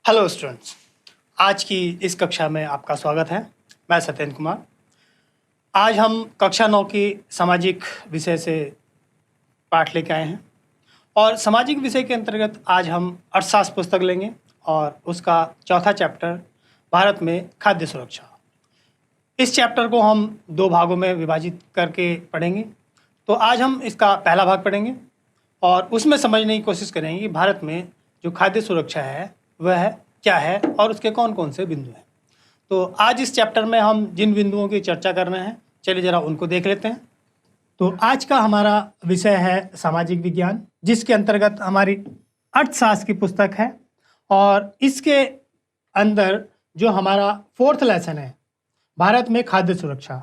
Hello students, आज की इस कक्षा में आपका स्वागत है। मैं सत्येंद्र कुमार। आज हम कक्षा 9 की सामाजिक विषय से पाठ लेके आए हैं और सामाजिक विषय के अंतर्गत आज हम अर्थशास्त्र पुस्तक लेंगे और उसका चौथा चैप्टर भारत में खाद्य सुरक्षा। इस चैप्टर को हम दो भागों में विभाजित करके पढ़ेंगे। तो आज हम इसका पहला भाग पढ़ेंगे और उसमें समझने की कोशिश करेंगे कि भारत में जो खाद्य सुरक्षा है वह क्या है और उसके कौन कौन से बिंदु हैं। तो आज इस चैप्टर में हम जिन बिंदुओं की चर्चा कर रहे हैं, चलिए ज़रा उनको देख लेते हैं। तो आज का हमारा विषय है सामाजिक विज्ञान, जिसके अंतर्गत हमारी अर्थशास्त्र की पुस्तक है और इसके अंदर जो हमारा फोर्थ लेसन है भारत में खाद्य सुरक्षा,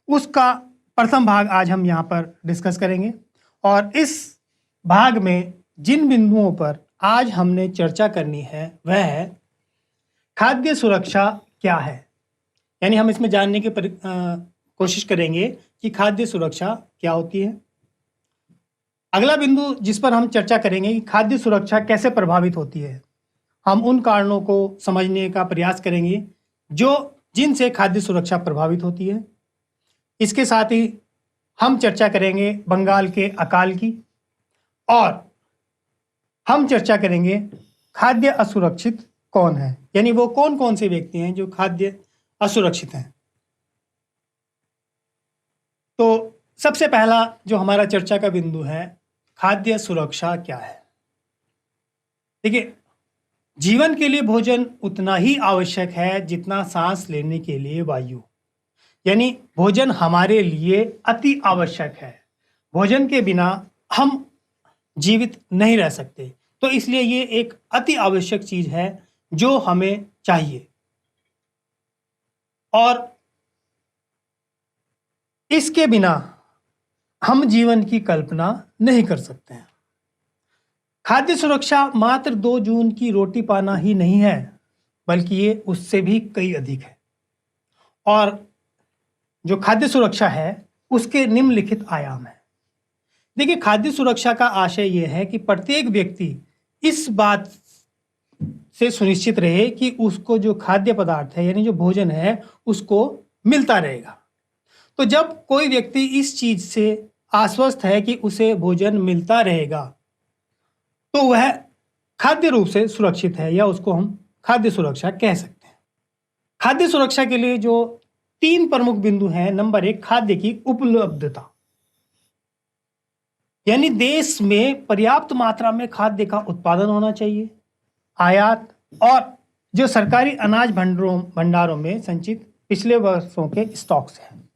उसका प्रथम भाग आज हम यहाँ पर डिस्कस करेंगे। और इस भाग में जिन बिंदुओं पर आज हमने चर्चा करनी है वह है खाद्य सुरक्षा क्या है, यानी हम इसमें जानने की कोशिश करेंगे कि खाद्य सुरक्षा क्या होती है। अगला बिंदु जिस पर हम चर्चा करेंगे कि खाद्य सुरक्षा कैसे प्रभावित होती है, हम उन कारणों को समझने का प्रयास करेंगे जिनसे खाद्य सुरक्षा प्रभावित होती है। इसके साथ ही हम चर्चा करेंगे बंगाल के अकाल की और हम चर्चा करेंगे खाद्य असुरक्षित कौन है, यानी वो कौन कौन से व्यक्ति हैं जो खाद्य असुरक्षित हैं। तो सबसे पहला जो हमारा चर्चा का बिंदु है, खाद्य सुरक्षा क्या है। देखिए, जीवन के लिए भोजन उतना ही आवश्यक है जितना सांस लेने के लिए वायु, यानी भोजन हमारे लिए अति आवश्यक है। भोजन के बिना हम जीवित नहीं रह सकते, तो इसलिए ये एक अति आवश्यक चीज है जो हमें चाहिए और इसके बिना हम जीवन की कल्पना नहीं कर सकते हैं। खाद्य सुरक्षा मात्र 2 जून की रोटी पाना ही नहीं है, बल्कि ये उससे भी कई अधिक है। और जो खाद्य सुरक्षा है उसके निम्नलिखित आयाम है। देखिए, खाद्य सुरक्षा का आशय यह है कि प्रत्येक व्यक्ति इस बात से सुनिश्चित रहे कि उसको जो खाद्य पदार्थ है, यानी जो भोजन है, उसको मिलता रहेगा। तो जब कोई व्यक्ति इस चीज से आश्वस्त है कि उसे भोजन मिलता रहेगा, तो वह खाद्य रूप से सुरक्षित है, या उसको हम खाद्य सुरक्षा कह सकते हैं। खाद्य सुरक्षा के लिए जो 3 प्रमुख बिंदु हैं, नंबर 1, खाद्य की उपलब्धता, यानी देश में पर्याप्त मात्रा में खाद्य का उत्पादन होना चाहिए। आयात और जो सरकारी अनाज भंडारों में संचित पिछले वर्षों के स्टॉक्स हैं।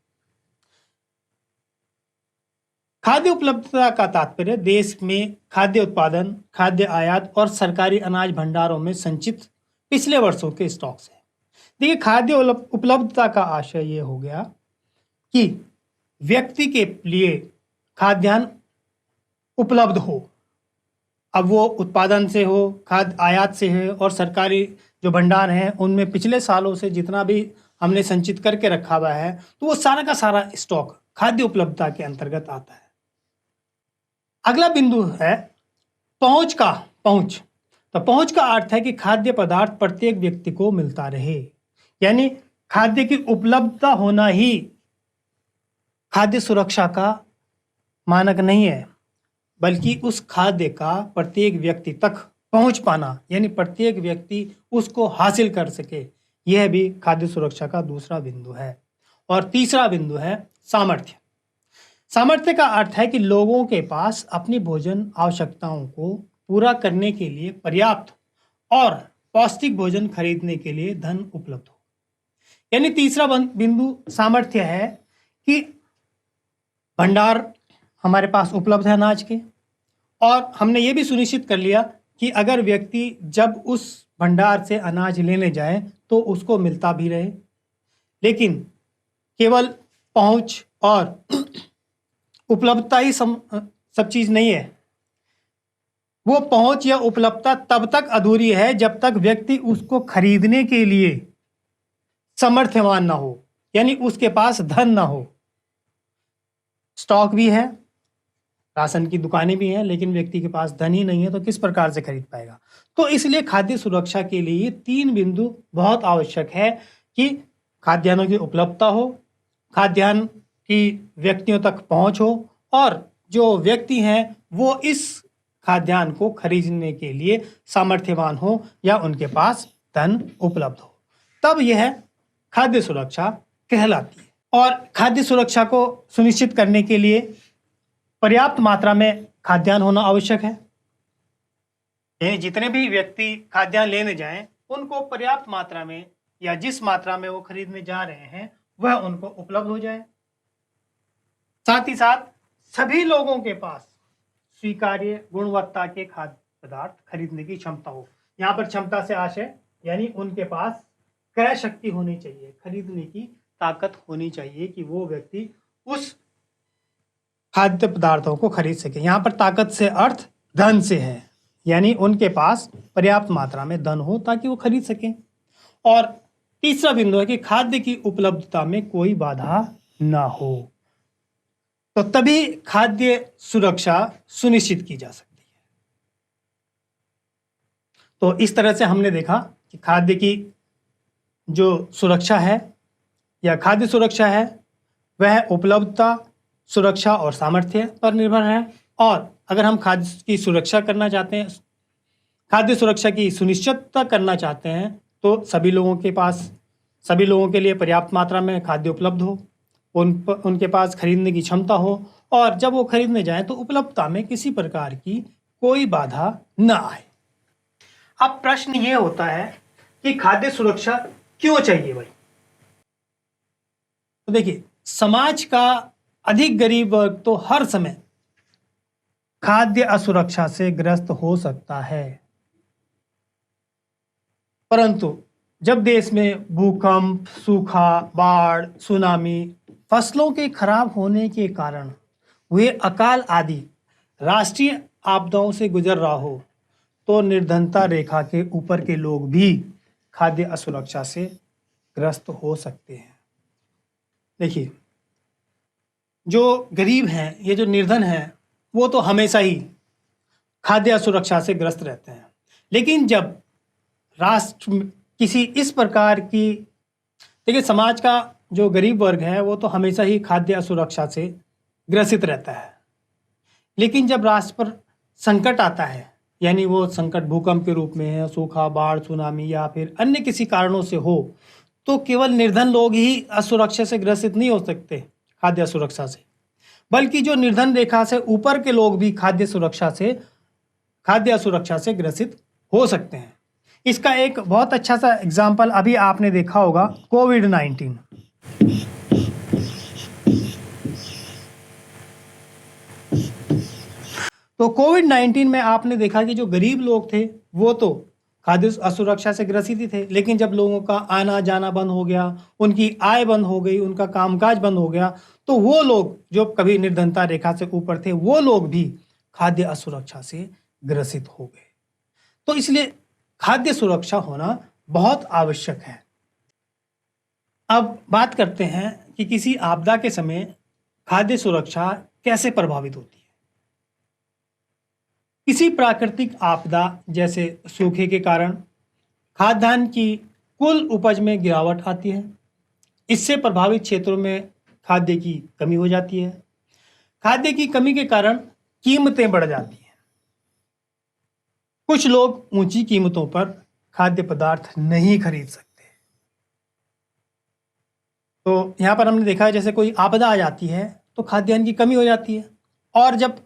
खाद्य उपलब्धता का तात्पर्य देश में खाद्य उत्पादन, खाद्य आयात और सरकारी अनाज भंडारों में संचित पिछले वर्षों के स्टॉक्स हैं। देखिए, खाद्य उपलब्धता का आशय ये हो गया कि व्यक्ति के लिए खाद्यान्न उपलब्ध हो, अब वो उत्पादन से हो, खाद्य आयात से है, और सरकारी जो भंडार हैं उनमें पिछले सालों से जितना भी हमने संचित करके रखा हुआ है, तो वो सारा का सारा स्टॉक खाद्य उपलब्धता के अंतर्गत आता है। अगला बिंदु है पहुंच। तो पहुंच का अर्थ है कि खाद्य पदार्थ प्रत्येक व्यक्ति को मिलता रहे, यानी खाद्य की उपलब्धता होना ही खाद्य सुरक्षा का मानक नहीं है, बल्कि उस खाद्य का प्रत्येक व्यक्ति तक पहुंच पाना, यानी प्रत्येक व्यक्ति उसको हासिल कर सके, यह भी खाद्य सुरक्षा का दूसरा बिंदु है। और तीसरा बिंदु है सामर्थ्य। सामर्थ्य का अर्थ है कि लोगों के पास अपनी भोजन आवश्यकताओं को पूरा करने के लिए पर्याप्त और पौष्टिक भोजन खरीदने के लिए धन उपलब्ध हो। यानी तीसरा बिंदु सामर्थ्य है कि भंडार हमारे पास उपलब्ध है अनाज के, और हमने ये भी सुनिश्चित कर लिया कि अगर व्यक्ति जब उस भंडार से अनाज लेने जाए तो उसको मिलता भी रहे। लेकिन केवल पहुंच और उपलब्धता ही सब चीज नहीं है। वो पहुंच या उपलब्धता तब तक अधूरी है जब तक व्यक्ति उसको खरीदने के लिए समर्थवान ना हो, यानी उसके पास धन ना हो। स्टॉक भी है, राशन की दुकानें भी हैं लेकिन व्यक्ति के पास धन ही नहीं है तो किस प्रकार से खरीद पाएगा। तो इसलिए खाद्य सुरक्षा के लिए 3 बिंदु बहुत आवश्यक है कि खाद्यान्नों की उपलब्धता हो, खाद्यान्न की व्यक्तियों तक पहुंच हो और जो व्यक्ति हैं वो इस खाद्यान्न को खरीदने के लिए सामर्थ्यवान हो या उनके पास धन उपलब्ध हो, तब यह खाद्य सुरक्षा कहलाती है। और खाद्य सुरक्षा को सुनिश्चित करने के लिए पर्याप्त मात्रा में खाद्यान्न होना आवश्यक है। यानी जितने भी व्यक्ति खाद्यान्न लेने जाएं उनको पर्याप्त मात्रा में या जिस मात्रा में वो खरीदने जा रहे हैं वह उनको उपलब्ध हो जाए। साथ ही साथ सभी लोगों के पास स्वीकार्य गुणवत्ता के खाद्य पदार्थ खरीदने की क्षमता हो। यहाँ पर क्षमता से आशय यानी उनके पास क्रय शक्ति होनी चाहिए, खरीदने की ताकत होनी चाहिए कि वो व्यक्ति उस खाद्य पदार्थों को खरीद सके। यहाँ पर ताकत से अर्थ धन से है, यानी उनके पास पर्याप्त मात्रा में धन हो ताकि वो खरीद सकें। और तीसरा बिंदु है कि खाद्य की उपलब्धता में कोई बाधा ना हो, तो तभी खाद्य सुरक्षा सुनिश्चित की जा सकती है। तो इस तरह से हमने देखा कि खाद्य की जो सुरक्षा है या खाद्य सुरक्षा है वह उपलब्धता, सुरक्षा और सामर्थ्य पर निर्भर है। और अगर हम खाद्य की सुरक्षा करना चाहते हैं, खाद्य सुरक्षा की सुनिश्चितता करना चाहते हैं तो सभी लोगों के लिए पर्याप्त मात्रा में खाद्य उपलब्ध हो, उनके पास खरीदने की क्षमता हो और जब वो खरीदने जाएं तो उपलब्धता में किसी प्रकार की कोई बाधा न आए। अब प्रश्न ये होता है कि खाद्य सुरक्षा क्यों चाहिए भाई? तो देखिए, समाज का अधिक गरीब वर्ग तो हर समय खाद्य असुरक्षा से ग्रस्त हो सकता है, परंतु जब देश में भूकंप, सूखा, बाढ़, सुनामी, फसलों के खराब होने के कारण हुए अकाल आदि राष्ट्रीय आपदाओं से गुजर रहा हो तो निर्धनता रेखा के ऊपर के लोग भी खाद्य असुरक्षा से ग्रस्त हो सकते हैं। देखिए, जो गरीब हैं, ये जो निर्धन हैं, वो तो हमेशा ही खाद्य असुरक्षा से ग्रस्त रहते हैं। लेकिन जब राष्ट्र किसी इस प्रकार की, देखिए समाज का जो गरीब वर्ग है वो तो हमेशा ही खाद्य असुरक्षा से ग्रसित रहता है, लेकिन जब राष्ट्र पर संकट आता है, यानी वो संकट भूकंप के रूप में है, सूखा, बाढ़, सुनामी या फिर अन्य किसी कारणों से हो, तो केवल निर्धन लोग ही असुरक्षा से ग्रसित नहीं हो सकते खाद्य असुरक्षा से, बल्कि जो निर्धन रेखा से ऊपर के लोग भी खाद्य असुरक्षा से ग्रसित हो सकते हैं। इसका एक बहुत अच्छा सा एग्जाम्पल अभी आपने देखा होगा, कोविड-19। तो कोविड-19 में आपने देखा कि जो गरीब लोग थे वो तो खाद्य असुरक्षा से ग्रसित ही थे, लेकिन जब लोगों का आना जाना बंद हो गया, उनकी आय बंद हो गई, उनका कामकाज बंद हो गया, तो वो लोग जो कभी निर्धनता रेखा से ऊपर थे वो लोग भी खाद्य असुरक्षा से ग्रसित हो गए। तो इसलिए खाद्य सुरक्षा होना बहुत आवश्यक है। अब बात करते हैं कि किसी आपदा के समय खाद्य सुरक्षा कैसे प्रभावित होती है। किसी प्राकृतिक आपदा जैसे सूखे के कारण खाद्यान्न की कुल उपज में गिरावट आती है। इससे प्रभावित क्षेत्रों में खाद्य की कमी हो जाती है। खाद्य की कमी के कारण कीमतें बढ़ जाती हैं। कुछ लोग ऊंची कीमतों पर खाद्य पदार्थ नहीं खरीद सकते। तो यहाँ पर हमने देखा है जैसे कोई आपदा आ जाती है तो खाद्यान्न की कमी हो जाती है, और जब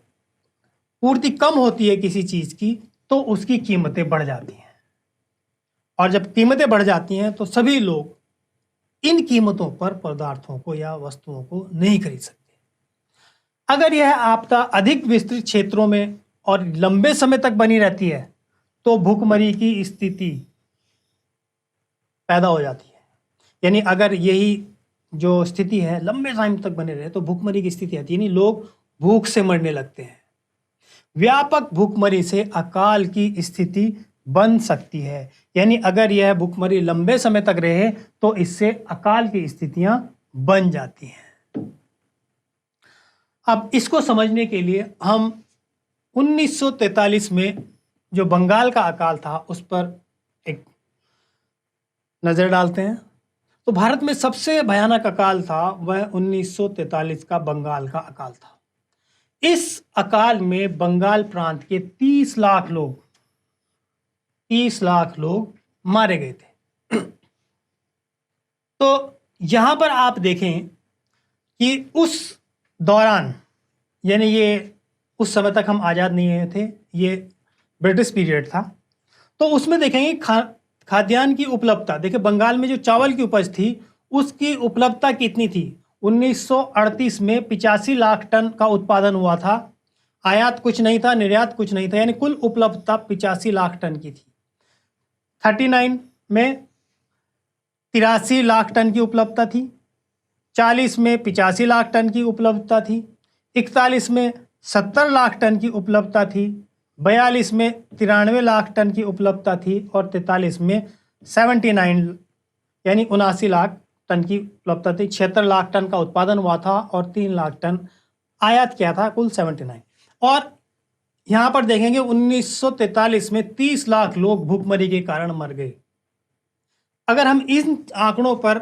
पूर्ति कम होती है किसी चीज़ की तो उसकी कीमतें बढ़ जाती हैं, और जब कीमतें बढ़ जाती हैं तो सभी लोग इन कीमतों पर पदार्थों को या वस्तुओं को नहीं खरीद सकते। अगर यह आपदा अधिक विस्तृत क्षेत्रों में और लंबे समय तक बनी रहती है तो भूखमरी की स्थिति पैदा हो जाती है। यानी अगर यही जो स्थिति है लंबे टाइम तक बने रहे तो भूखमरी की स्थिति आती है, यानी लोग भूख से मरने लगते हैं। व्यापक भूखमरी से अकाल की स्थिति बन सकती है, यानी अगर यह भूखमरी लंबे समय तक रहे तो इससे अकाल की स्थितियां बन जाती हैं। अब इसको समझने के लिए हम 1943 में जो बंगाल का अकाल था उस पर एक नज़र डालते हैं। तो भारत में सबसे भयानक अकाल था वह 1943 का बंगाल का अकाल था। इस अकाल में बंगाल प्रांत के 30 लाख लोग मारे गए थे। तो यहां पर आप देखें कि उस दौरान, यानी ये उस समय तक हम आज़ाद नहीं हुए थे, ये ब्रिटिश पीरियड था, तो उसमें देखेंगे खाद्यान्न की उपलब्धता। देखिए बंगाल में जो चावल की उपज थी उसकी उपलब्धता कितनी थी। 1938 में 85 लाख टन का उत्पादन हुआ था। आयात कुछ नहीं था, निर्यात कुछ नहीं था, यानी कुल उपलब्धता 85 लाख टन की थी। 39 में 83 लाख टन की उपलब्धता थी। 40 में 85 लाख टन की उपलब्धता थी। 41 में 70 लाख टन की उपलब्धता थी। 42 में 93 लाख टन की उपलब्धता थी और 43 में 79 यानी 79 लाख टन की उपलब्धता थी। 76 लाख टन का उत्पादन हुआ था और 3 लाख टन आयात किया था, कुल 79। और यहाँ पर देखेंगे 1943 में 30 लाख लोग भूखमरी के कारण मर गए। अगर हम इन आंकड़ों पर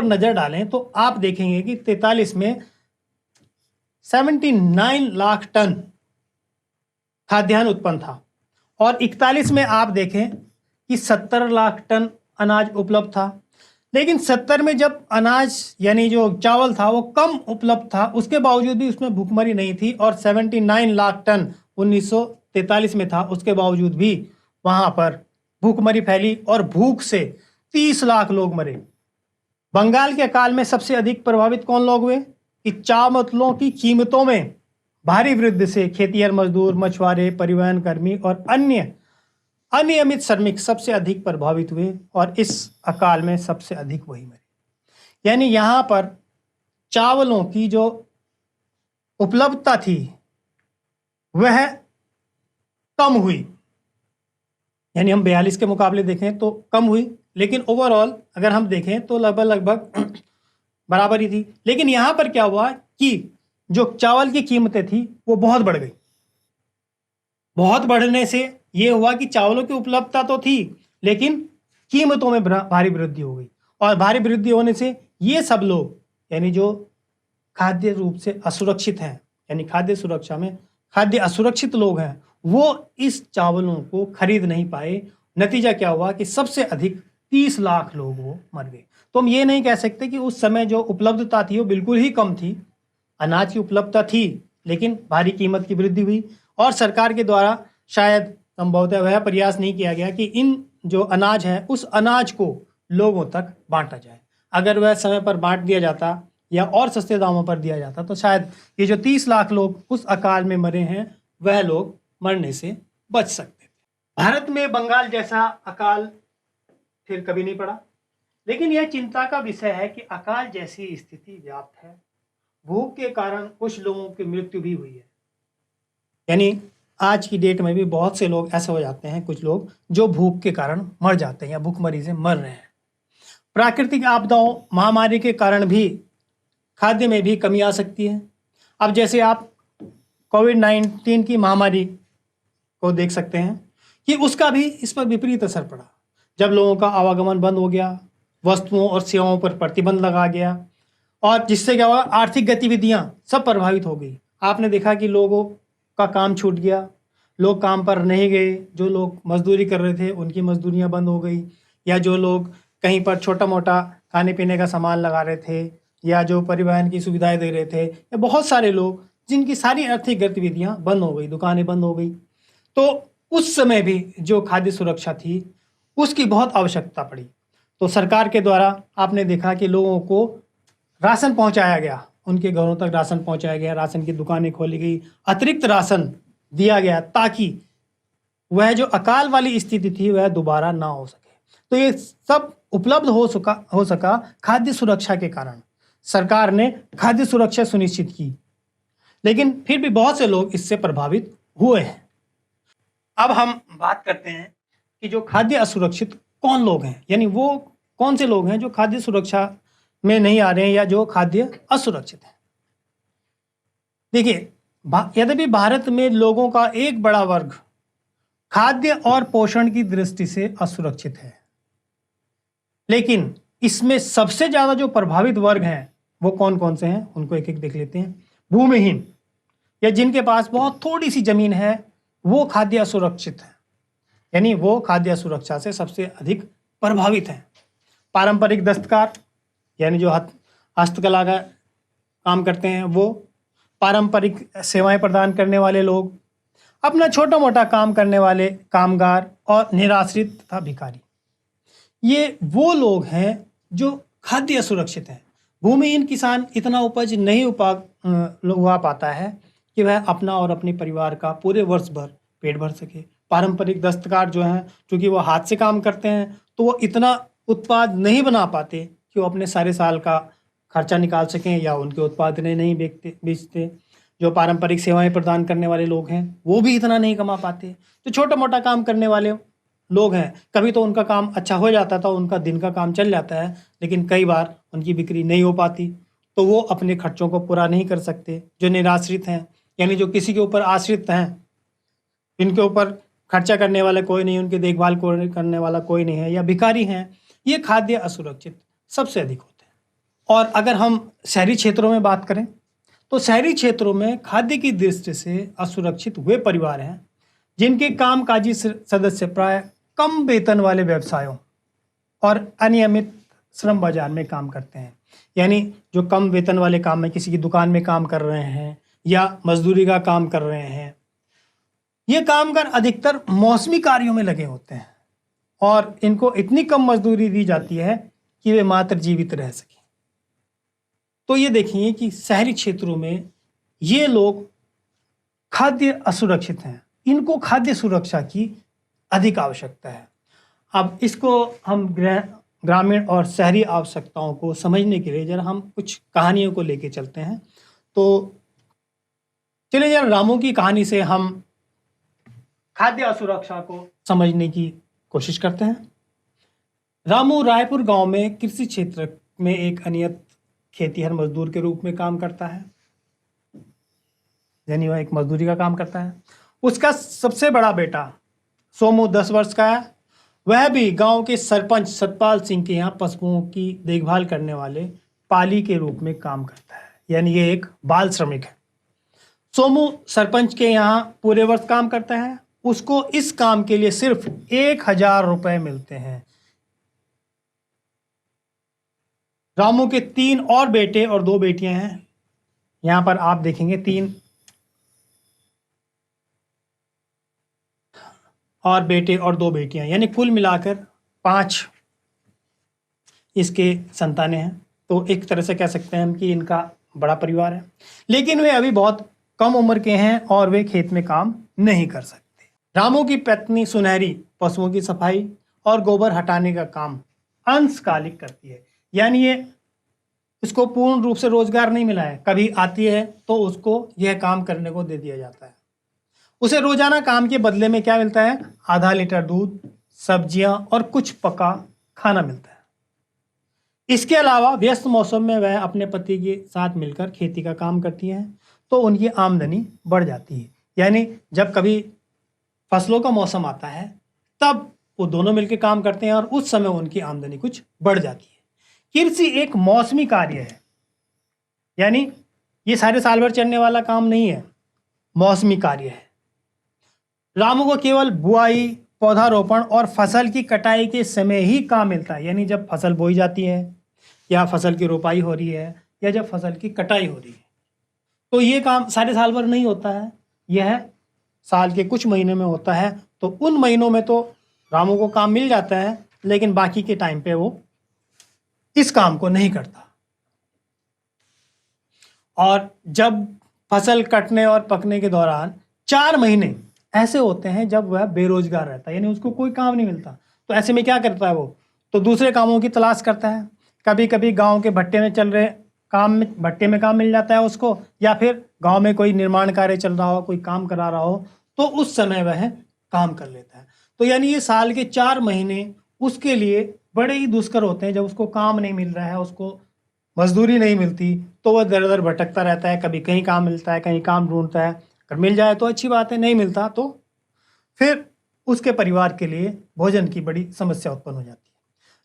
नजर डालें तो आप देखेंगे कि 43 में 79 लाख टन खाद्यान्न उत्पन्न था और 41 में आप देखें कि 70 लाख टन अनाज उपलब्ध था। लेकिन 70 में जब अनाज यानी जो चावल था वो कम उपलब्ध था, उसके बावजूद भी उसमें भूखमरी नहीं थी। और 79 लाख टन 1943 में था, उसके बावजूद भी वहां पर भूखमरी फैली और भूख से 30 लाख लोग मरे। बंगाल के अकाल में सबसे अधिक प्रभावित कौन लोग हुए कि चावलों की कीमतों में भारी वृद्धि से खेतिहर मजदूर, मछुआरे, परिवहन कर्मी और अन्य अनियमित श्रमिक सबसे अधिक प्रभावित हुए और इस अकाल में सबसे अधिक वही मरे। यानी यहाँ पर चावलों की जो उपलब्धता थी वह कम हुई, यानी हम 42 के मुकाबले देखें तो कम हुई, लेकिन ओवरऑल अगर हम देखें तो लगभग बराबर ही थी। लेकिन यहाँ पर क्या हुआ कि जो चावल की कीमतें थी वो बहुत बढ़ गई। बहुत बढ़ने से ये हुआ कि चावलों की उपलब्धता तो थी लेकिन कीमतों में भारी वृद्धि हो गई। और भारी वृद्धि होने से ये सब लोग, यानी जो खाद्य रूप से असुरक्षित हैं, यानी खाद्य सुरक्षा में खाद्य असुरक्षित लोग हैं, वो इस चावलों को खरीद नहीं पाए। नतीजा क्या हुआ कि सबसे अधिक 30 लाख लोग वो मर गए। तो हम ये नहीं कह सकते कि उस समय जो उपलब्धता थी वो बिल्कुल ही कम थी। अनाज की उपलब्धता थी लेकिन भारी कीमत की वृद्धि हुई और सरकार के द्वारा शायद संभवतः वह प्रयास नहीं किया गया कि इन जो अनाज है उस अनाज को लोगों तक बांटा जाए। अगर वह समय पर बांट दिया जाता या और सस्ते दामों पर दिया जाता तो शायद ये जो 30 लाख लोग उस अकाल में मरे हैं वह लोग मरने से बच सकते थे। भारत में बंगाल जैसा अकाल फिर कभी नहीं पड़ा, लेकिन यह चिंता का विषय है कि अकाल जैसी स्थिति व्याप्त है। भूख के कारण कुछ लोगों की मृत्यु भी हुई है। यानी आज की डेट में भी बहुत से लोग ऐसे हो जाते हैं, कुछ लोग जो भूख के कारण मर जाते हैं या भूखमरी से मर रहे हैं। प्राकृतिक आपदाओं, महामारी के कारण भी खाद्य में भी कमी आ सकती है। अब जैसे आप कोविड-19 की महामारी को देख सकते हैं कि उसका भी इस पर विपरीत असर पड़ा। जब लोगों का आवागमन बंद हो गया, वस्तुओं और सेवाओं पर प्रतिबंध लगा गया और जिससे क्या हुआ, आर्थिक गतिविधियां सब प्रभावित हो गई। आपने देखा कि लोगों का काम छूट गया, लोग काम पर नहीं गए, जो लोग मजदूरी कर रहे थे उनकी मजदूरियां बंद हो गई, या जो लोग कहीं पर छोटा मोटा खाने पीने का सामान लगा रहे थे या जो परिवहन की सुविधाएं दे रहे थे, या बहुत सारे लोग जिनकी सारी आर्थिक गतिविधियां बंद हो गई, दुकानें बंद हो गई। तो उस समय भी जो खाद्य सुरक्षा थी उसकी बहुत आवश्यकता पड़ी। तो सरकार के द्वारा आपने देखा कि लोगों को राशन पहुंचाया गया, उनके घरों तक राशन पहुंचाया गया, राशन की दुकानें खोली गई, अतिरिक्त राशन दिया गया ताकि वह जो अकाल वाली स्थिति थी वह दोबारा ना हो सके। तो ये सब उपलब्ध हो सका खाद्य सुरक्षा के कारण। सरकार ने खाद्य सुरक्षा सुनिश्चित की, लेकिन फिर भी बहुत से लोग इससे प्रभावित हुए हैं। अब हम बात करते हैं कि जो खाद्य असुरक्षित कौन लोग हैं, यानी वो कौन से लोग हैं जो खाद्य सुरक्षा में नहीं आ रहे हैं या जो खाद्य असुरक्षित है। देखिए, यद्यपि भारत में लोगों का एक बड़ा वर्ग खाद्य और पोषण की दृष्टि से असुरक्षित है, लेकिन इसमें सबसे ज्यादा जो प्रभावित वर्ग हैं वो कौन कौन से हैं, उनको एक एक देख लेते हैं। भूमिहीन या जिनके पास बहुत थोड़ी सी जमीन है वो खाद्य असुरक्षित है, यानी वो खाद्य असुरक्षा से सबसे अधिक प्रभावित हैं। पारंपरिक दस्तकार यानी जो हस्तकला का काम करते हैं वो, पारंपरिक सेवाएं प्रदान करने वाले लोग, अपना छोटा मोटा काम करने वाले कामगार और निराश्रित तथा भिखारी, ये वो लोग हैं जो खाद्य असुरक्षित हैं। भूमिहीन किसान इतना उपज नहीं उगा पाता है कि वह अपना और अपने परिवार का पूरे वर्ष भर पेट भर सके। पारंपरिक दस्तकार जो हैं, चूंकि वो हाथ से काम करते हैं तो वो इतना उत्पाद नहीं बना पाते कि वो अपने सारे साल का खर्चा निकाल सकें या उनके उत्पाद नहीं बेचते। जो पारंपरिक सेवाएं प्रदान करने वाले लोग हैं वो भी इतना नहीं कमा पाते। जो छोटा मोटा काम करने वाले लोग हैं, कभी तो उनका काम अच्छा हो जाता था, उनका दिन का काम चल जाता है, लेकिन कई बार उनकी बिक्री नहीं हो पाती तो वो अपने खर्चों को पूरा नहीं कर सकते। जो निराश्रित हैं, यानी जो किसी के ऊपर आश्रित हैं, इनके ऊपर खर्चा करने वाला कोई नहीं, उनकी देखभाल करने वाला कोई नहीं है, या भिखारी हैं, ये खाद्य असुरक्षित सबसे अधिक होते हैं। और अगर हम शहरी क्षेत्रों में बात करें तो शहरी क्षेत्रों में खाद्य की दृष्टि से असुरक्षित वे परिवार हैं जिनके कामकाजी सदस्य प्राय कम वेतन वाले व्यवसायों और अनियमित श्रम बाजार में काम करते हैं। यानी जो कम वेतन वाले काम में किसी की दुकान में काम कर रहे हैं या मजदूरी का काम कर रहे हैं, ये कामगार अधिकतर मौसमी कार्यों में लगे होते हैं और इनको इतनी कम मजदूरी दी जाती है कि वे मात्र जीवित रह सकें। तो ये देखिए कि शहरी क्षेत्रों में ये लोग खाद्य असुरक्षित हैं, इनको खाद्य सुरक्षा की अधिक आवश्यकता है। अब इसको हम ग्रामीण और शहरी आवश्यकताओं को समझने के लिए जरा हम कुछ कहानियों को लेके चलते हैं। तो चलिए जरा रामू की कहानी से हम खाद्य असुरक्षा को समझने की कोशिश करते हैं। रामू रायपुर गांव में कृषि क्षेत्र में एक अनियत खेतीहर मजदूर के रूप में काम करता है, यानी वह एक मजदूरी का काम करता है। उसका सबसे बड़ा बेटा सोमू 10 वर्ष का है। वह भी गांव के सरपंच सतपाल सिंह के यहाँ पशुओं की देखभाल करने वाले पाली के रूप में काम करता है, यानी ये एक बाल श्रमिक है। सोमू सरपंच के यहाँ पूरे वर्ष काम करता है। उसको इस काम के लिए सिर्फ 1000 रुपए मिलते हैं। रामू के 3 और बेटे और 2 बेटियां हैं। यहां पर आप देखेंगे 3 और बेटे और 2 बेटियां, यानी कुल मिलाकर 5 इसके संतानें हैं। तो एक तरह से कह सकते हैं हम कि इनका बड़ा परिवार है, लेकिन वे अभी बहुत कम उम्र के हैं और वे खेत में काम नहीं कर सकते। रामू की पत्नी सुनहरी पशुओं की सफाई और गोबर हटाने का काम अंशकालिक करती है, यानी ये उसको पूर्ण रूप से रोजगार नहीं मिला है। कभी आती है तो उसको यह काम करने को दे दिया जाता है। उसे रोजाना काम के बदले में क्या मिलता है? आधा लीटर दूध, सब्जियां और कुछ पका खाना मिलता है। इसके अलावा व्यस्त मौसम में वह अपने पति के साथ मिलकर खेती का काम करती हैं, तो उनकी आमदनी बढ़ जाती है। यानी जब कभी फसलों का मौसम आता है तब वो दोनों मिलकर काम करते हैं और उस समय उनकी आमदनी कुछ बढ़ जाती है। कृषि एक मौसमी कार्य है, यानी ये सारे साल भर चलने वाला काम नहीं है, मौसमी कार्य है। रामू को केवल बुआई, पौधारोपण और फसल की कटाई के समय ही काम मिलता है, यानी जब फसल बोई जाती है या फसल की रोपाई हो रही है या जब फसल की कटाई हो रही है, तो ये काम सारे साल भर नहीं होता है, यह साल के कुछ महीने में होता है। तो उन महीनों में तो रामू को काम मिल जाता है, लेकिन बाकी के टाइम पे वो इस काम को नहीं करता। और जब फसल कटने और पकने के दौरान 4 महीने ऐसे होते हैं जब वह बेरोजगार रहता है, यानी उसको कोई काम नहीं मिलता। तो ऐसे में क्या करता है वो? तो दूसरे कामों की तलाश करता है। कभी कभी गांव के भट्टे में चल रहे काम में भट्टे में काम मिल जाता है उसको, या फिर गांव में कोई निर्माण कार्य चल रहा हो, कोई काम करा रहा हो, तो उस समय वह काम कर लेता है। तो यानी ये साल के 4 महीने उसके लिए बड़े ही दुष्कर होते हैं जब उसको काम नहीं मिल रहा है, उसको मजदूरी नहीं मिलती तो वह दर दर भटकता रहता है, कभी कहीं काम मिलता है, कहीं काम ढूंढता है। अगर मिल जाए तो अच्छी बात है, नहीं मिलता तो फिर उसके परिवार के लिए भोजन की बड़ी समस्या उत्पन्न हो जाती है।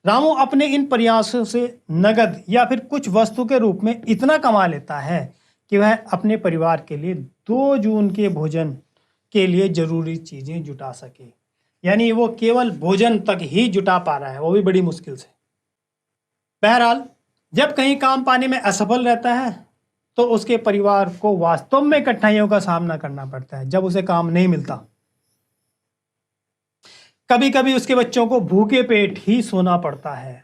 रामू अपने इन प्रयासों से नगद या फिर कुछ वस्तु के रूप में इतना कमा लेता है कि वह अपने परिवार के लिए 2 जून के भोजन के लिए जरूरी चीजें जुटा सके। यानी वो केवल भोजन तक ही जुटा पा रहा है, वो भी बड़ी मुश्किल से। बहरहाल, जब कहीं काम पाने में असफल रहता है तो उसके परिवार को वास्तव में कठिनाइयों का सामना करना पड़ता है जब उसे काम नहीं मिलता। कभी कभी उसके बच्चों को भूखे पेट ही सोना पड़ता है।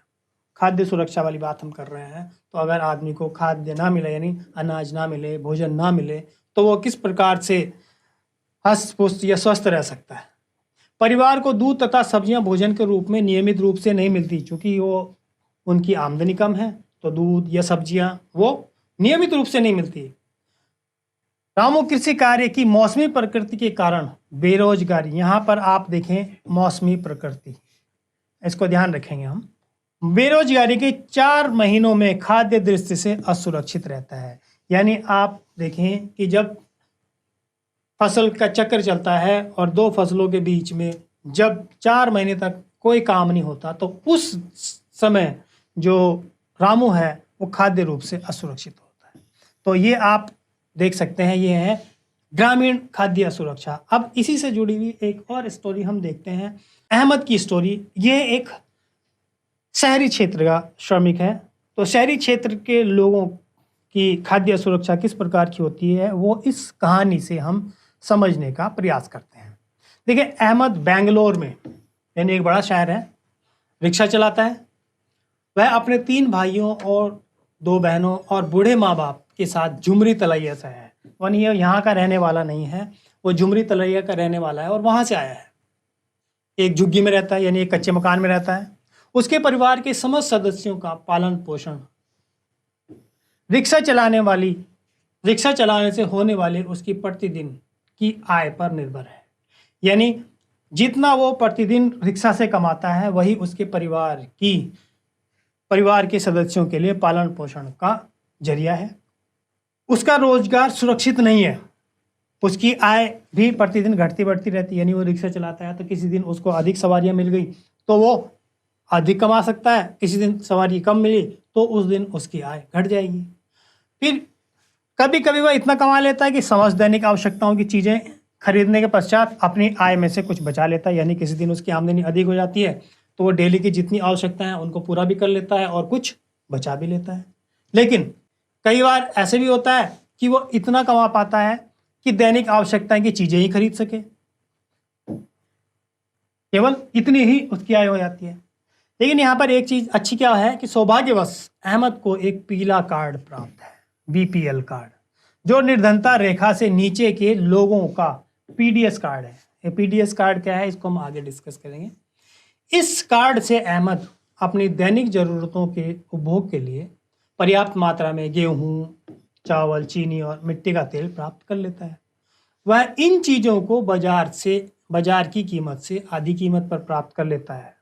खाद्य सुरक्षा वाली बात हम कर रहे हैं, तो अगर आदमी को खाद्य ना मिले, यानी अनाज ना मिले, भोजन ना मिले, तो वो किस प्रकार से हष्ट पुष्ट या स्वस्थ रह सकता है। परिवार को दूध तथा सब्जियां भोजन के रूप में नियमित रूप से नहीं मिलती, क्योंकि वो उनकी आमदनी कम है, तो दूध या सब्जियां वो नियमित रूप से नहीं मिलती। रामू कृषि कार्य की मौसमी प्रकृति के कारण बेरोजगारी, यहाँ पर आप देखें मौसमी प्रकृति, इसको ध्यान रखेंगे हम। बेरोजगारी के 4 महीनों में खाद्य दृष्टि से असुरक्षित रहता है। यानी आप देखें कि जब फसल का चक्र चलता है और 2 फसलों के बीच में जब 4 महीने तक कोई काम नहीं होता, तो उस समय जो रामू है वो खाद्य रूप से असुरक्षित होता है। तो ये आप देख सकते हैं, ये है ग्रामीण खाद्य असुरक्षा। अब इसी से जुड़ी हुई एक और स्टोरी हम देखते हैं, अहमद की स्टोरी। ये एक शहरी क्षेत्र का श्रमिक है। तो शहरी क्षेत्र के लोगों की खाद्य असुरक्षा किस प्रकार की होती है, वो इस कहानी से हम समझने का प्रयास करते हैं। देखिए, अहमद बेंगलोर में, यानी एक बड़ा शहर है, रिक्शा चलाता है। वह अपने 3 भाइयों और 2 बहनों और बूढ़े माँ बाप के साथ झुमरी तलैया से है। वन ये यहाँ का रहने वाला नहीं है, वो झुमरी तलैया का रहने वाला है और वहाँ से आया है। एक झुग्गी में रहता है, यानी एक कच्चे मकान में रहता है। उसके परिवार के समस्त सदस्यों का पालन पोषण रिक्शा चलाने से होने वाले उसकी प्रतिदिन की आय पर निर्भर है। यानी जितना वो प्रतिदिन रिक्शा से कमाता है, वही उसके परिवार के सदस्यों के लिए पालन पोषण का जरिया है। उसका रोजगार सुरक्षित नहीं है, उसकी आय भी प्रतिदिन घटती बढ़ती रहती है। यानी वो रिक्शा चलाता है तो किसी दिन उसको अधिक सवारियां मिल गई तो वो अधिक कमा सकता है, किसी दिन सवारी कम मिली तो उस दिन उसकी आय घट जाएगी। फिर कभी कभी वह इतना कमा लेता है कि समस्त दैनिक आवश्यकताओं की चीज़ें खरीदने के पश्चात अपनी आय में से कुछ बचा लेता है। यानी किसी दिन उसकी आमदनी अधिक हो जाती है तो वो डेली की जितनी आवश्यकताएं हैं उनको पूरा भी कर लेता है और कुछ बचा भी लेता है। लेकिन कई बार ऐसे भी होता है कि वो इतना कमा पाता है कि दैनिक आवश्यकताएं की चीज़ें ही खरीद सके, केवल इतनी ही उसकी आय हो जाती है। लेकिन यहाँ पर एक चीज़ अच्छी क्या है कि सौभाग्यवश अहमद को एक पीला कार्ड प्राप्त है, बीपीएल कार्ड, जो निर्धनता रेखा से नीचे के लोगों का पीडीएस कार्ड है। ये पीडीएस कार्ड क्या है, इसको हम आगे डिस्कस करेंगे। इस कार्ड से अहमद अपनी दैनिक जरूरतों के उपभोग के लिए पर्याप्त मात्रा में गेहूँ, चावल, चीनी और मिट्टी का तेल प्राप्त कर लेता है। वह इन चीज़ों को बाजार की कीमत से आधी कीमत पर प्राप्त कर लेता है।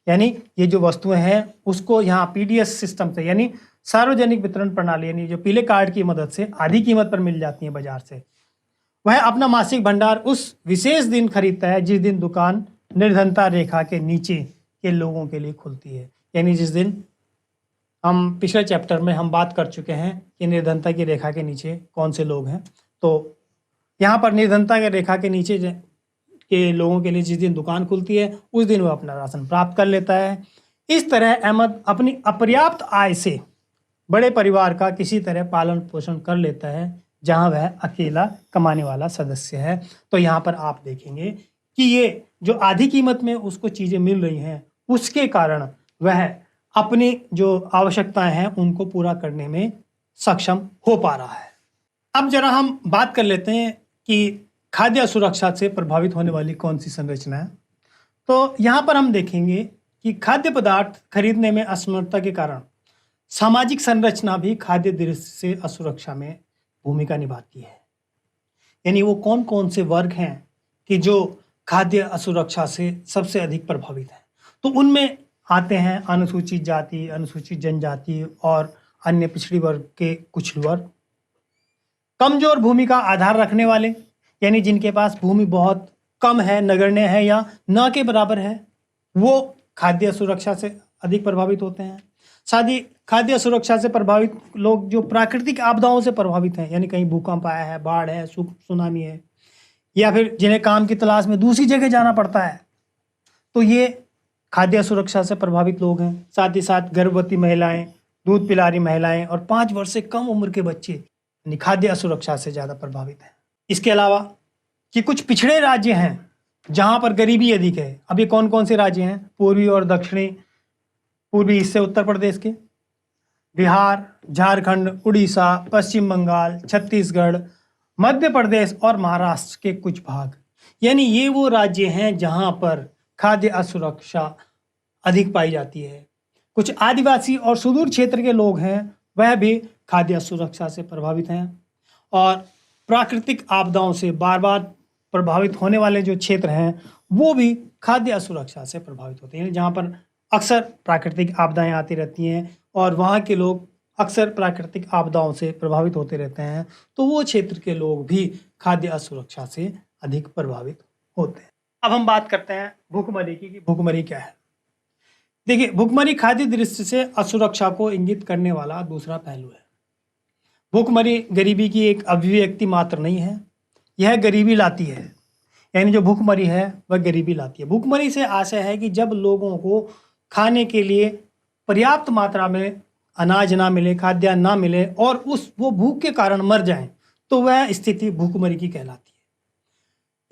यानी ये जो वस्तुएं हैं उसको यहाँ पीडीएस सिस्टम से, यानी सार्वजनिक वितरण प्रणाली, यानी जो पीले कार्ड की मदद से आधी कीमत पर मिल जाती है बाजार से। वह अपना मासिक भंडार उस विशेष दिन खरीदता है जिस दिन दुकान निर्धनता रेखा के नीचे के लोगों के लिए खुलती है। यानी जिस दिन, हम पिछले चैप्टर में हम बात कर चुके हैं कि निर्धनता की रेखा के नीचे कौन से लोग हैं, तो यहाँ पर निर्धनता की रेखा के नीचे के लोगों के लिए जिस दिन दुकान खुलती है उस दिन वह अपना राशन प्राप्त कर लेता है। इस तरह अहमद अपनी अपर्याप्त आय से बड़े परिवार का किसी तरह पालन पोषण कर लेता है, जहां वह अकेला कमाने वाला सदस्य है। तो यहाँ पर आप देखेंगे कि ये जो आधी कीमत में उसको चीज़ें मिल रही हैं, उसके कारण वह अपनी जो आवश्यकताएं हैं उनको पूरा करने में सक्षम हो पा रहा है। अब जरा हम बात कर लेते हैं कि खाद्य सुरक्षा से प्रभावित होने वाली कौन सी संरचना है। तो यहाँ पर हम देखेंगे कि खाद्य पदार्थ खरीदने में असमर्थता के कारण सामाजिक संरचना भी खाद्य दृष्टि से असुरक्षा में भूमिका निभाती है। यानी वो कौन कौन से वर्ग हैं कि जो खाद्य असुरक्षा से सबसे अधिक प्रभावित हैं। तो उनमें आते हैं अनुसूचित जाति, अनुसूचित जनजाति और अन्य पिछड़ी वर्ग के कुछ वर्ग, कमजोर भूमि का आधार रखने वाले यानी जिनके पास भूमि बहुत कम है, नगण्य है या न के बराबर है, वो खाद्य सुरक्षा से अधिक प्रभावित होते हैं। साथ ही खाद्य सुरक्षा से प्रभावित लोग जो प्राकृतिक आपदाओं से प्रभावित हैं, यानी कहीं भूकंप आया है, बाढ़ है, सुनामी है, या फिर जिन्हें काम की तलाश में दूसरी जगह जाना पड़ता है, तो ये खाद्य सुरक्षा से प्रभावित लोग हैं। साथ ही साथ गर्भवती महिलाएं, दूध पिला रही महिलाएं और 5 वर्ष से कम उम्र के बच्चे यानी खाद्य असुरक्षा से ज़्यादा प्रभावित हैं। इसके अलावा कि कुछ पिछड़े राज्य हैं जहां पर गरीबी अधिक है। अब ये कौन कौन से राज्य हैं? पूर्वी और दक्षिणी पूर्वी हिस्से उत्तर प्रदेश के, बिहार, झारखंड, उड़ीसा, पश्चिम बंगाल, छत्तीसगढ़, मध्य प्रदेश और महाराष्ट्र के कुछ भाग, यानी ये वो राज्य हैं जहां पर खाद्य असुरक्षा अधिक पाई जाती है। कुछ आदिवासी और सुदूर क्षेत्र के लोग हैं, वह भी खाद्य असुरक्षा से प्रभावित हैं। और प्राकृतिक आपदाओं से बार बार प्रभावित होने वाले जो क्षेत्र हैं वो भी खाद्य असुरक्षा से प्रभावित होते हैं, जहाँ पर अक्सर प्राकृतिक आपदाएं आती रहती हैं और वहाँ के लोग अक्सर प्राकृतिक आपदाओं से प्रभावित होते रहते हैं, तो वो क्षेत्र के लोग भी खाद्य असुरक्षा से अधिक प्रभावित होते हैं। अब हम बात करते हैं भूखमरी की कि भूखमरी क्या है। देखिए, भूखमरी खाद्य दृष्टि से असुरक्षा को इंगित करने वाला दूसरा पहलू है। भूखमरी गरीबी की एक अभिव्यक्ति मात्र नहीं है, यह गरीबी लाती है। यानी जो भूखमरी है वह गरीबी लाती है। भूखमरी से आशय है कि जब लोगों को खाने के लिए पर्याप्त मात्रा में अनाज ना मिले, खाद्यान्न ना मिले और वो भूख के कारण मर जाएं, तो वह स्थिति भूखमरी की कहलाती है।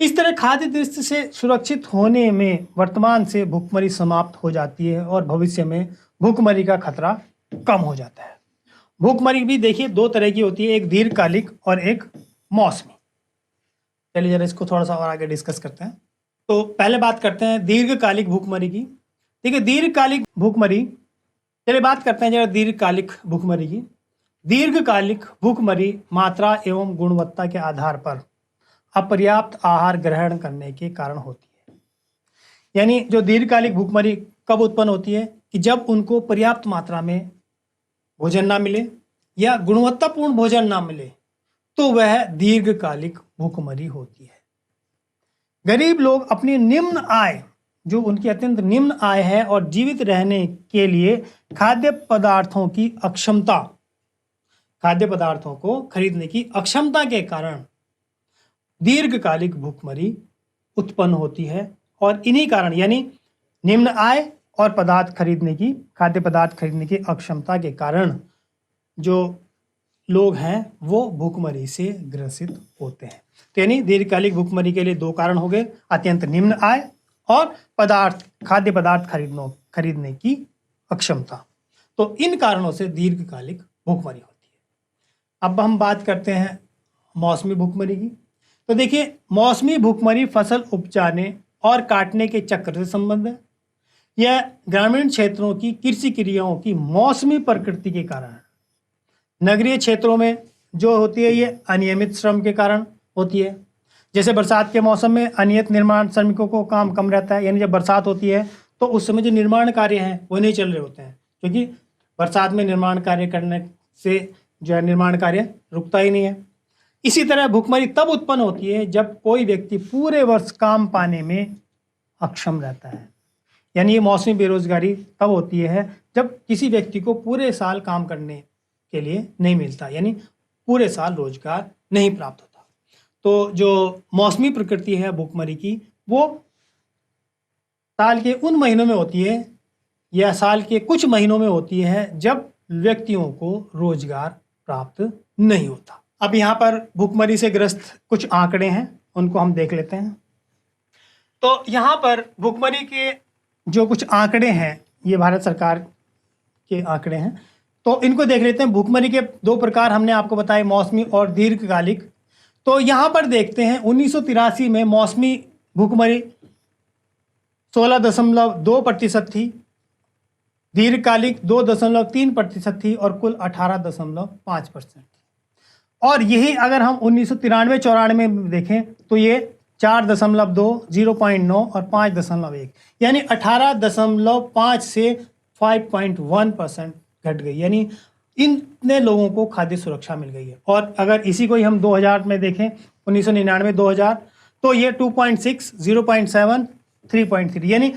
इस तरह खाद्य दृष्टि से सुरक्षित होने में वर्तमान से भूखमरी समाप्त हो जाती है और भविष्य में भूखमरी का खतरा कम हो जाता है। भूखमरी भी देखिए 2 तरह की होती है, एक दीर्घकालिक और एक मौसमी। चलिए जरा इसको थोड़ा सा और आगे डिस्कस करते हैं। तो पहले बात करते हैं दीर्घकालिक भूखमरी की। देखिए, दीर्घकालिक भूखमरी, चलिए बात करते हैं जरा दीर्घकालिक भूखमरी की। दीर्घकालिक भूखमरी मात्रा एवं गुणवत्ता के आधार पर अपर्याप्त आहार ग्रहण करने के कारण होती है। यानी जो दीर्घकालिक भूखमरी कब उत्पन्न होती है कि जब उनको पर्याप्त मात्रा में भोजन ना मिले या गुणवत्तापूर्ण भोजन ना मिले, तो वह दीर्घकालिक भूखमरी होती है। गरीब लोग अपनी निम्न आय, जो उनकी अत्यंत निम्न आय है और जीवित रहने के लिए खाद्य पदार्थों की अक्षमता, खाद्य पदार्थों को खरीदने की अक्षमता के कारण दीर्घकालिक भूखमरी उत्पन्न होती है। और इन्हीं कारण यानी निम्न आय और खाद्य पदार्थ खरीदने की अक्षमता के कारण जो लोग हैं वो भूखमरी से ग्रसित होते हैं। तो यानी दीर्घकालिक भूखमरी के लिए 2 कारण हो गए, अत्यंत निम्न आय और खाद्य पदार्थ खरीदने की अक्षमता। तो इन कारणों से दीर्घकालिक भूखमरी होती है। अब हम बात करते हैं मौसमी भूखमरी की। तो देखिए, मौसमी भूखमरी फसल उपजाने और काटने के चक्र से संबंध है। यह ग्रामीण क्षेत्रों की कृषि क्रियाओं की मौसमी प्रकृति के कारण है। नगरीय क्षेत्रों में जो होती है ये अनियमित श्रम के कारण होती है। जैसे बरसात के मौसम में अनियमित निर्माण श्रमिकों को काम कम रहता है, यानी जब बरसात होती है तो उस समय जो निर्माण कार्य हैं वो नहीं चल रहे होते हैं, क्योंकि बरसात में निर्माण कार्य करने से जो है निर्माण कार्य रुकता ही नहीं है। इसी तरह भूखमरी तब उत्पन्न होती है जब कोई व्यक्ति पूरे वर्ष काम पाने में अक्षम रहता है। यानी ये मौसमी बेरोजगारी तब होती है जब किसी व्यक्ति को पूरे साल काम करने के लिए नहीं मिलता, यानी पूरे साल रोजगार नहीं प्राप्त होता। तो जो मौसमी प्रकृति है भूखमरी की, वो साल के उन महीनों में होती है या साल के कुछ महीनों में होती है जब व्यक्तियों को रोजगार प्राप्त नहीं होता। अब यहाँ पर भूखमरी से ग्रस्त कुछ आंकड़े हैं, उनको हम देख लेते हैं। तो यहाँ पर भूखमरी के जो कुछ आंकड़े हैं, ये भारत सरकार के आंकड़े हैं, तो इनको देख लेते हैं। भूखमरी के 2 प्रकार हमने आपको बताए, मौसमी और दीर्घकालिक। तो यहाँ पर देखते हैं 1983 में मौसमी भूखमरी 16.2% थी, दीर्घकालिक 2.3% थी और कुल 18.5% थी। और यही अगर हम 1993-94 में देखें तो ये 4.2, 0.9 और 5.1, यानी 18.5 से 5.1% घट गई। यानी इतने लोगों को खाद्य सुरक्षा मिल गई है। और अगर इसी को ही हम 2000 में देखें, 1999 2000, तो ये 2.6, 0.7, 3.3, यानी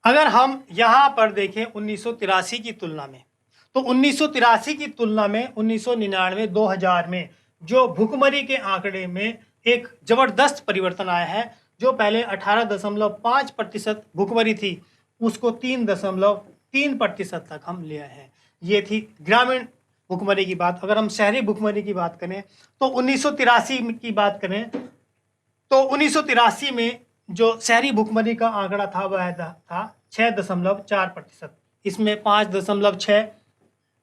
अगर हम यहाँ पर देखें 1983 की तुलना में, तो 1983 की तुलना में 1999 2000 में जो भुखमरी के आंकड़े में एक जबरदस्त परिवर्तन आया है। जो पहले 18.5% भुखमरी थी, उसको 3.3% तक हम ले आए हैं। ये थी ग्रामीण भुखमरी की बात। अगर हम शहरी भुखमरी की बात करें तो 1983 की बात करें तो 1983 में जो शहरी भुखमरी का आंकड़ा था वह था 6.4%। इसमें 5.6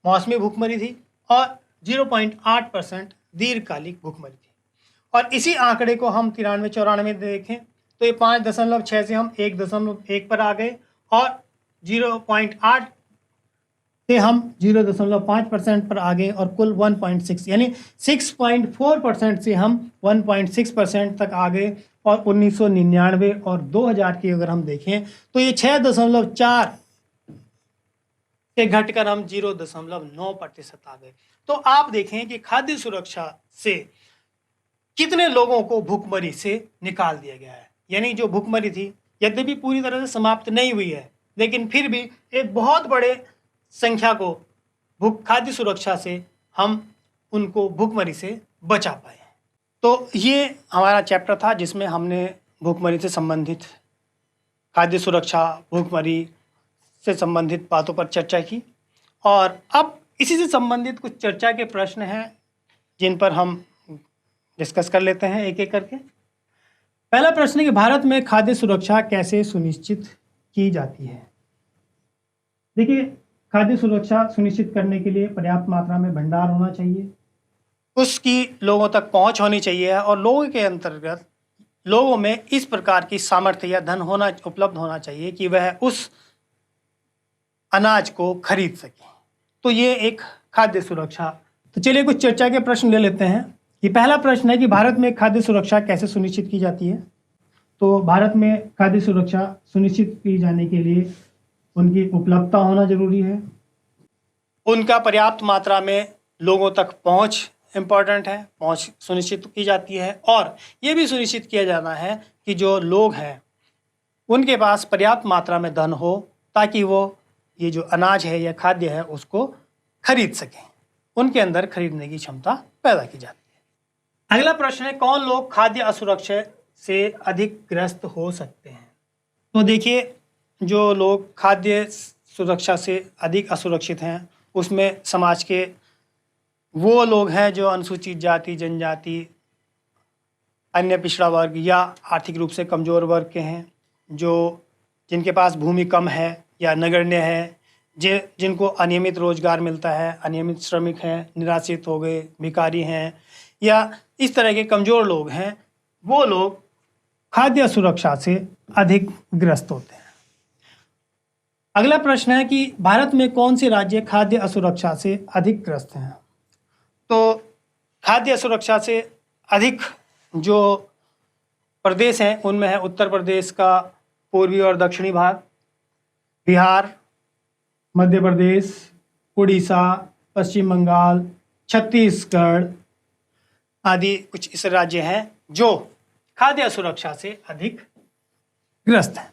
मौसमी भुखमरी थी और 0.8% दीर्घकालिक भुखमरी थी। और इसी आंकड़े को हम 93-94 देखें तो ये 5.6 से हम 1.1 पर आ गए और 0.8 से हम 0.5% पर आ गए और कुल 1.6 यानी 6.4% से हम 1.6% तक आ गए। और 1999 और 2000 की अगर हम देखें तो ये 6.4 से घटकर हम 0.9% आ गए। तो आप देखें कि खाद्य सुरक्षा से कितने लोगों को भुखमरी से निकाल दिया गया है। यानी जो भुखमरी थी, यद्यपि पूरी तरह से समाप्त नहीं हुई है, लेकिन फिर भी एक बहुत बड़े संख्या को खाद्य सुरक्षा से हम उनको भुखमरी से बचा पाए। तो ये हमारा चैप्टर था जिसमें हमने भुखमरी से संबंधित, खाद्य सुरक्षा, भुखमरी से संबंधित बातों पर चर्चा की। और अब इसी से संबंधित कुछ चर्चा के प्रश्न हैं जिन पर हम डिस्कस कर लेते हैं एक एक करके। पहला प्रश्न है कि भारत में खाद्य सुरक्षा कैसे सुनिश्चित की जाती है। देखिए, खाद्य सुरक्षा सुनिश्चित करने के लिए पर्याप्त मात्रा में भंडार होना चाहिए, उसकी लोगों तक पहुंच होनी चाहिए और लोगों के अंतर्गत लोगों में इस प्रकार की सामर्थ्य या धन उपलब्ध होना चाहिए कि वह उस अनाज को खरीद सके। तो ये एक खाद्य सुरक्षा। तो चलिए कुछ चर्चा के प्रश्न ले लेते हैं। ये पहला प्रश्न है कि भारत में खाद्य सुरक्षा कैसे सुनिश्चित की जाती है। तो भारत में खाद्य सुरक्षा सुनिश्चित की जाने के लिए उनकी उपलब्धता होना जरूरी है, उनका पर्याप्त मात्रा में लोगों तक पहुंच इम्पॉर्टेंट है, पहुंच सुनिश्चित की जाती है। और ये भी सुनिश्चित किया जाना है कि जो लोग हैं उनके पास पर्याप्त मात्रा में धन हो ताकि वो ये जो अनाज है या खाद्य है उसको खरीद सकें, उनके अंदर खरीदने की क्षमता पैदा की जाती है। अगला प्रश्न है, कौन लोग खाद्य असुरक्षा से अधिक ग्रस्त हो सकते हैं। तो देखिए, जो लोग खाद्य सुरक्षा से अधिक असुरक्षित हैं उसमें समाज के वो लोग हैं जो अनुसूचित जाति, जनजाति, अन्य पिछड़ा वर्ग या आर्थिक रूप से कमज़ोर वर्ग के हैं, जिनके पास भूमि कम है या नगण्य है, जिनको अनियमित रोजगार मिलता है, अनियमित श्रमिक हैं, निराश्रित हो गए, भिखारी हैं या इस तरह के कमज़ोर लोग हैं, वो लोग खाद्य सुरक्षा से अधिक ग्रस्त होते हैं। अगला प्रश्न है कि भारत में कौन से राज्य खाद्य असुरक्षा से अधिक ग्रस्त हैं। तो खाद्य सुरक्षा से अधिक जो प्रदेश हैं उनमें है उत्तर प्रदेश का पूर्वी और दक्षिणी भाग, बिहार, मध्य प्रदेश, उड़ीसा, पश्चिम बंगाल, छत्तीसगढ़ आदि कुछ ऐसे राज्य हैं जो खाद्य सुरक्षा से अधिक ग्रस्त हैं।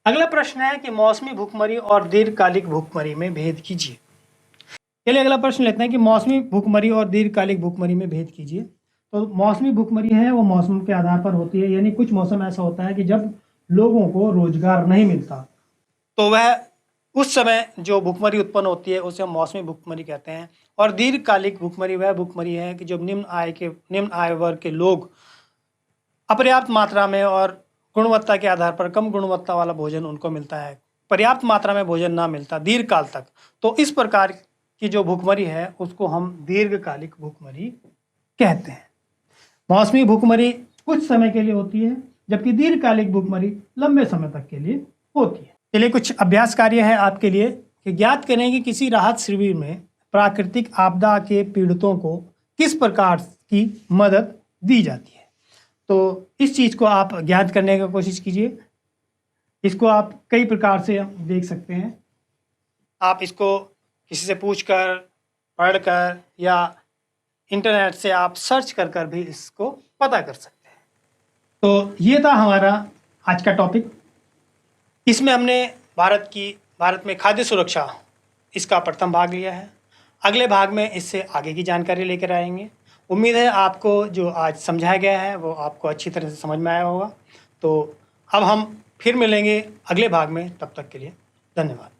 अगला प्रश्न है कि मौसमी भुखमरी और दीर्घकालिक भुखमरी में भेद कीजिए। चलिए अगला प्रश्न लेते हैं कि मौसमी भुखमरी और दीर्घकालिक भुखमरी में भेद कीजिए। तो मौसमी भुखमरी है वो मौसम के आधार पर होती है, यानी कुछ मौसम ऐसा होता है कि जब लोगों को रोजगार नहीं मिलता तो वह उस समय जो भुखमरी उत्पन्न होती है उसे हम मौसमी भुखमरी कहते हैं। और दीर्घकालिक भुखमरी वह भुखमरी है कि जब निम्न आय वर्ग के लोग अपर्याप्त मात्रा में और गुणवत्ता के आधार पर कम गुणवत्ता वाला भोजन उनको मिलता है, पर्याप्त मात्रा में भोजन ना मिलता दीर्घकाल तक, तो इस प्रकार की जो भुखमरी है उसको हम दीर्घकालिक भुखमरी कहते हैं। मौसमी भुखमरी कुछ समय के लिए होती है जबकि दीर्घकालिक भुखमरी लंबे समय तक के लिए होती है। चलिए कुछ अभ्यास कार्य है आपके लिए कि ज्ञात करें कि किसी राहत शिविर में प्राकृतिक आपदा के पीड़ितों को किस प्रकार की मदद दी जाती है। तो इस चीज़ को आप ज्ञात करने की कोशिश कीजिए। इसको आप कई प्रकार से देख सकते हैं। आप इसको किसी से पूछकर, पढ़कर या इंटरनेट से आप सर्च कर कर भी इसको पता कर सकते हैं। तो ये था हमारा आज का टॉपिक। इसमें हमने भारत में खाद्य सुरक्षा इसका प्रथम भाग लिया है। अगले भाग में इससे आगे की जानकारी लेकर आएंगे। उम्मीद है आपको जो आज समझाया गया है वो आपको अच्छी तरह से समझ में आया होगा। तो अब हम फिर मिलेंगे अगले भाग में, तब तक के लिए धन्यवाद।